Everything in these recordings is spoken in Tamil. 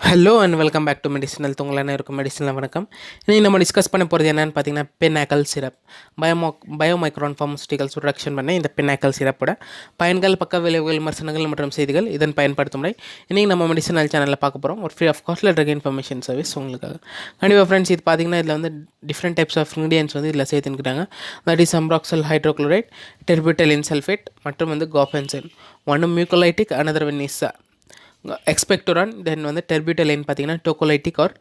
Hello and welcome back to medicinal தூங்கலான இருக்கும் மெடிசனில் வணக்கம். இன்றைக்கி நம்ம டிஸ்கஸ் பண்ண போகிறது என்னென்னு பார்த்தீங்கன்னா பின்னாக்கல் சிரப். பயோமைக்ரான் ஃபார்மஸ்யூட்டிகல்ஸ் ப்ரொடக்ஷன் பண்ண இந்த பின்னாக்கல் சிரப்போட பயன்கள், பக்க விளைவுகள், விமர்சனங்கள் மற்றும் செய்திகள், இதன் பயன்படுத்தும் முறை இன்றைக்கி நம்ம மெடிசனல் சேனலில் பார்க்க போகிறோம். ஒரு ஃப்ரீ ஆஃப் காஸ்ட்டில் ட்ரக் இன்ஃபர்மேஷன் சர்வீஸ் உங்களுக்காக. கண்டிப்பாக ஃப்ரெண்ட்ஸ், இது பார்த்தீங்கன்னா இதில் வந்து டிஃப்ரெண்ட் டைப்ஸ் ஆஃப் இன்க்ரீடியன்ஸ் வந்து இதில் சேர்த்துக்கிட்டாங்க. தட் இஸ் அம்ப்ராக்சல் ஹைட்ரோக்ளோரைட், டெர்பிட்டலின் சல்ஃபேட் மற்றும் வந்து காஃபென்சின். ஒன்று மியூக்கோலைட்டிக், another one is expectorant, then வந்து டெர்பியூட்டலைன் பார்த்தீங்கன்னா டோக்கோலைட்டிக் ஆர்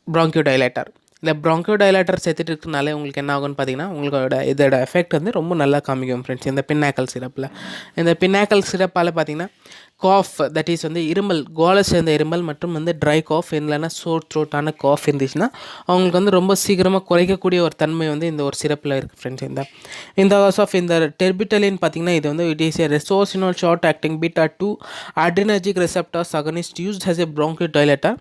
bronchodilator. இந்த bronchodilator சேர்த்துட்டு இருக்கனால உங்களுக்கு என்ன ஆகும்னு பார்த்தீங்கன்னா உங்களோட இதோட எஃபெக்ட் வந்து ரொம்ப நல்லா காமிக்கும் ஃப்ரெண்ட்ஸ். இந்த பின்னாக்கல் சிரப்பில் இந்த பின்னாக்கல் சிரப்பால் பார்த்தீங்கன்னா காஃப், தட் இஸ் வந்து இருமல், கோலை சேர்ந்த இருமல் மற்றும் வந்து ட்ரை காஃப் இல்லைன்னா சோர் த்ரோட்டான காஃப் இருந்துச்சுன்னா அவங்களுக்கு வந்து ரொம்ப சீக்கிரமாக குறைக்கக்கூடிய ஒரு தன்மை வந்து இந்த ஒரு சிரப்பில் இருக்குது ஃப்ரெண்ட்ஸ். இந்த ஆஃப் இந்த டெர்பிட்டலின் பார்த்தீங்கன்னா இது வந்து it is a resorcinol short acting beta 2 adrenergic receptors agonist used as a bronchodilator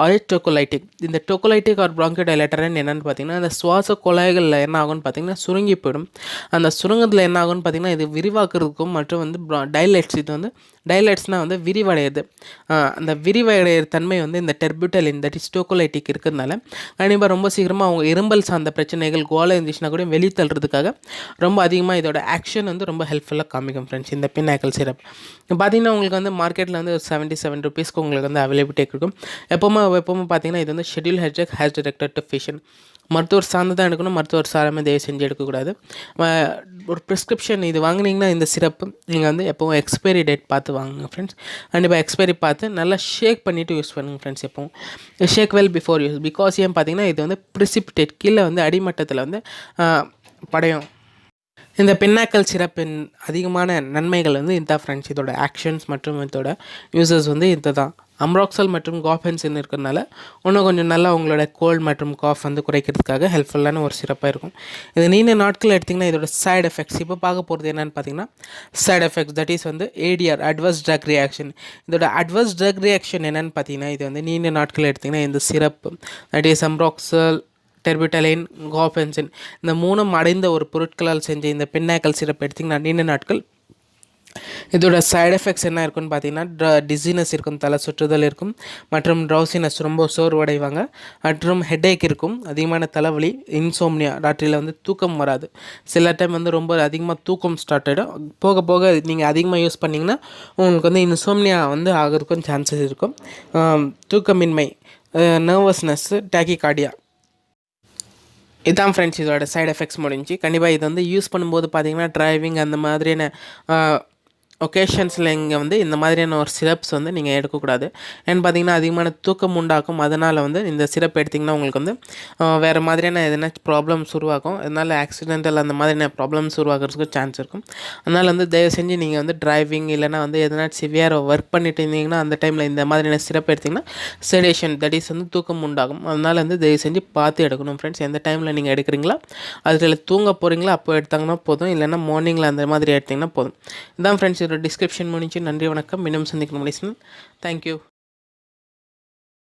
or a tocolytic. இந்த டோக்கோலைட்டிக் ஆர் bronchodilatorன்னு என்னென்னு பார்த்தீங்கன்னா இந்த சுவாச குழாய்களில் என்ன ஆகும்னு பார்த்தீங்கன்னா சுருங்கி போயிடும். அந்த சுருங்கத்தில் என்ன ஆகும்னு பார்த்தீங்கன்னா இது விரிவாக்குறதுக்கும் மற்றும் வந்து டைலைட்ஸ், இது வந்து டைலைட்ஸ்னால் வந்து விரிவடையுது. அந்த விரிவடைகிற தன்மை வந்து இந்த டெர்பியூட்டலின், தட் இஸ் டோக்கோலைட்டிக் இருக்கிறதுனால கண்டிப்பாக ரொம்ப சீக்கிரமாக அவங்க இரும்பல் சார்ந்த பிரச்சனைகள், கோலை இருந்துச்சுன்னா கூட வெளித்தள்ளுறதுக்காக ரொம்ப அதிகமாக இதோட ஆக்ஷன் வந்து ரொம்ப ஹெல்ப்ஃபுல்லாக காமிக்கும் ஃப்ரெண்ட்ஸ். இந்த பின்னாக்கல் சிரப் பார்த்தீங்கன்னா உங்களுக்கு வந்து மார்க்கெட்டில் வந்து ஒரு 77 rupeesக்கு உங்களுக்கு வந்து அவைலபிலிட்டி இருக்கும். எப்போவுமே பார்த்தீங்கன்னா இது வந்து schedule has directed to fission. மருத்துவர் சார்ந்து தான் எடுக்கணும், மருத்துவர் சாராமல் தயவு செஞ்சு எடுக்கக்கூடாது. ஒரு ப்ரிஸ்கிரிப்ஷன் இது வாங்கினீங்கன்னா இந்த சிரப்பு நீங்கள் வந்து எப்போவும் எக்ஸ்பைரி டேட் பார்த்து வாங்குங்க ஃப்ரெண்ட்ஸ். கண்டிப்பாக எக்ஸ்பைரி பார்த்து நல்லா ஷேக் பண்ணிவிட்டு யூஸ் பண்ணுங்கள் ஃப்ரெண்ட்ஸ். எப்போவும் ஷேக் வெல் பிஃபோர் யூஸ். பிகாஸ் ஏன் பார்த்தீங்கன்னா இது வந்து ப்ரிசிபிடேட், கீழே வந்து அடிமட்டத்தில் வந்து படையும். இந்த பின்னாக்கல் சிரப்பின் அதிகமான நன்மைகள் வந்து இந்த ஃப்ரெண்ட்ஸ். இதோட ஆக்ஷன்ஸ் மற்றும் இதோட யூசர்ஸ் வந்து இந்த தான். அம்ப்ராக்சல் மற்றும் காஃபென்சின் இருக்கிறதுனால இன்னும் கொஞ்சம் நல்லா உங்களோட கோல்டு மற்றும் காஃப் வந்து குறைக்கிறதுக்காக ஹெல்ப்ஃபுல்லான ஒரு சிறப்பாக இருக்கும். இது நீண்ட நாட்கள் எடுத்திங்கன்னா இதோட சைடு எஃபெக்ட்ஸ் இப்போ பார்க்க போகிறது என்னென்னு பார்த்தீங்கன்னா சைடு எஃபெக்ட்ஸ், தட் இஸ் வந்து ஏடிஆர், அட்வர்ஸ் ட்ரக் ரியாக்ஷன். இதோட அட்வர்ஸ் ட்ரக் ரியாக்ஷன் என்னென்னு பார்த்தீங்கன்னா இது வந்து நீண்ட நாட்கள் எடுத்திங்கன்னா இந்த சிரப்பு, தட் இஸ் அம்ப்ராக்சல், டெர்பியூட்டலைன், காஃபென்சின் இந்த மூணும் அடைந்த ஒரு பொருட்களால் செஞ்ச இந்த பின்னாக்கல் சிரப் எடுத்திங்கன்னா நீண்ட நாட்கள் இதோட சைடு எஃபெக்ட்ஸ் என்ன இருக்குன்னு பார்த்தீங்கன்னா டிசீனஸ் இருக்கும், தலை சுற்றுதல் இருக்கும் மற்றும் ட்ரௌசினஸ், ரொம்ப சோர்வடைவாங்க மற்றும் ஹெட்டேக் இருக்கும், அதிகமான தலைவலி, இன்சோம்னியா, ராத்திரியில் வந்து தூக்கம் வராது. சில டைம் வந்து ரொம்ப அதிகமாக தூக்கம் ஸ்டார்ட் ஆகிடும். போக போக நீங்கள் அதிகமாக யூஸ் பண்ணிங்கன்னா உங்களுக்கு வந்து இன்சோம்னியா வந்து ஆகிறதுக்கும் சான்சஸ் இருக்கும். தூக்கமின்மை, நர்வஸ்னஸ், டாக்கிகார்டியா, இதான் ஃப்ரெண்ட்ஸ் இதோட சைடு எஃபெக்ட்ஸ் முடிஞ்சு. கண்டிப்பாக இது வந்து யூஸ் பண்ணும்போது பார்த்தீங்கன்னா டிரைவிங் அந்த மாதிரியான ஒகேஷன்ஸில் இங்கே வந்து இந்த மாதிரியான ஒரு சிரப்ஸ் வந்து நீங்கள் எடுக்கக்கூடாது. ஏன்னு பார்த்தீங்கன்னா அதிகமான தூக்கம் உண்டாக்கும். அதனால் வந்து இந்த சிரப் எடுத்திங்கன்னா உங்களுக்கு வந்து வேறு மாதிரியான எதனா ப்ராப்ளம்ஸ் உருவாக்கும். அதனால் ஆக்சிடென்டல் அந்த மாதிரியான ப்ராப்ளம்ஸ் உருவாக்குறதுக்கு சான்ஸ் இருக்கும். அதனால் வந்து தயவு செஞ்சு நீங்கள் வந்து டிரைவிங் இல்லைனா வந்து எதனா சிவியராக ஒர்க் பண்ணிட்டு இருந்தீங்கன்னா அந்த டைமில் இந்த மாதிரியான சிரப் எடுத்திங்கன்னா செடேஷன், தட் இஸ் வந்து தூக்கம் உண்டாகும். அதனால் வந்து தயவு செஞ்சு பார்த்து எடுக்கணும் ஃப்ரெண்ட்ஸ். எந்த டைமில் நீங்கள் எடுக்கிறீங்களா, அதில் தூங்க போகிறீங்களா அப்போ எடுத்தாங்கன்னா போதும், இல்லைனா மார்னிங்கில் அந்த மாதிரி எடுத்திங்கன்னா போதும். இதான் ஃப்ரெண்ட்ஸ் இதோட டிஸ்கிரிப்ஷன் முடிஞ்சு. நன்றி, வணக்கம். மீண்டும் சந்திக்கணும் மெடிசன். தேங்க்யூ.